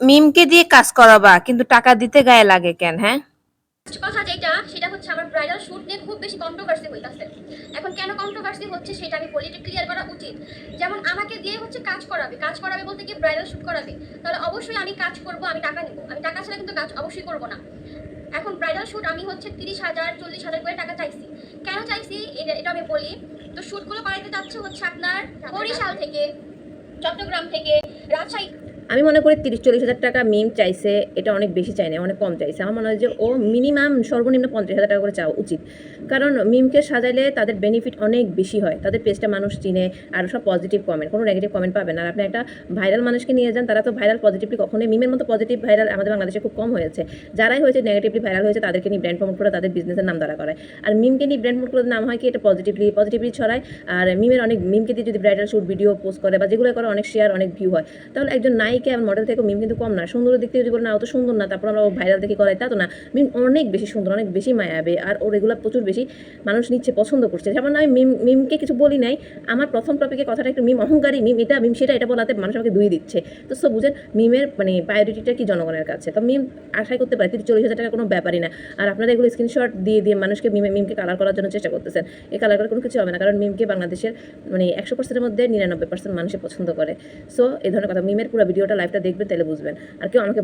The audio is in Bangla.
মিমকে দিয়ে কাজ করাবা, কিন্তু টাকা দিতে গায়ে লাগে কেন? হ্যাঁ, কথা যেটা সেটা হচ্ছে আমার ব্রাইডাল শুট নিয়ে খুব বেশি কন্ট্রোভার্সি হইতাছে। এখন কেন কন্ট্রোভার্সি হচ্ছে সেটা আমি বলি, ক্লিয়ার করা উচিত। যেমন আমাকে দিয়ে হচ্ছে কাজ করাবে বলতে কি ব্রাইডাল শুট করাবে, তাহলে অবশ্যই আমি কাজ করব, আমি টাকা নিব, আমি টাকা ছাড়া কিন্তু কাজ অবশ্যই করব না। এখন ব্রাইডাল শুট আমি হচ্ছে 30,000 40,000 করে টাকা চাইছি। কেন চাইছি এটা আমি বলি। তো শুটগুলো করাইতে যাচ্ছে হচ্ছে আপনার বরিশাল থেকে, চট্টগ্রাম থেকে, রাজশাহী। আমি মনে করি 30-40 হাজার টাকা মিম চাইছে, এটা অনেক বেশি চাই না, অনেক কম চাইছে। আমার মনে হয় যে ও মিনিমাম সর্বনিম্ন 50,000 টাকা করে চাওয়া উচিত। কারণ মিমকে সাজাইলে তাদের বেনিফিট অনেক বেশি হয়, তাদের পেজটা মানুষ চিনে, আর সব পজিটিভ কমেন্ট, কোনো নেগেটিভ কমেন্ট পাবেন। আর আপনি একটা ভাইরাল মানুষকে নিয়ে যান, তারা তো ভাইরাল পজিটিভলি কখনোই, মিমের মতো পজিটিভ ভাইরাল আমাদের বাংলাদেশে খুব কম হয়েছে। যারাই হয়েছে নেগেটিভলি ভাইরাল হয়েছে তাদেরকে নিয়ে ব্র্যান্ড প্রমোট করে তাদের বিজনেসের নাম দাঁড়া করায়। আর মিমকে নিয়ে ব্র্যান্ড প্রমোট করে নাম হয় কি এটা পজিটিভলি ছড়ায়। আর মিমকে দিয়ে যদি ব্রাইডাল শুট ভিডিও পোস্ট করে বা যেগুলো করে অনেক শেয়ার অনেক ভিউ হয়, তাহলে একজন নায়িকা আর মডেল থেকে মিম কিন্তু কম না। সুন্দরের দিক থেকে যদি বলে না ও তো সুন্দর না, তারপর আমরা ভাইরাল দেখে করাই, তা তো না। মিম অনেক বেশি সুন্দর, অনেক বেশি মায়াবে, আর ওর এগুলো প্রচুর বেশি মানুষ নিচ্ছে, পছন্দ করছে। যেমন আমি মিমকে কিছু বলি নাই, আমার প্রথম টপিকে কথাটা একটু মিম অহংকারী, মিম এটা বলাতে মানুষ আমাকে দুই দিচ্ছে। তো সব বুঝেন মিমের মানে প্রায়োরিটিটা কি জনগণের কাছে। তো মিম আশাই করতে পারে 30-40 হাজার টাকা কোনো ব্যাপারই না। আর আপনারা এগুলো স্ক্রিনশট দিয়ে মানুষকে মিমকে কালার করার জন্য চেষ্টা করতেছেন। এই কালার করে কোনো কিছু হবে না, কারণ মিমকে বাংলাদেশের মানে 100%-এর মধ্যে 99% মানুষে পছন্দ করে। সো এই ধরনের কথা, মিমের পুরো ভিডিওটা লাইভটা দেখবেন তাহলে বুঝবেন। আর কেউ আমাকে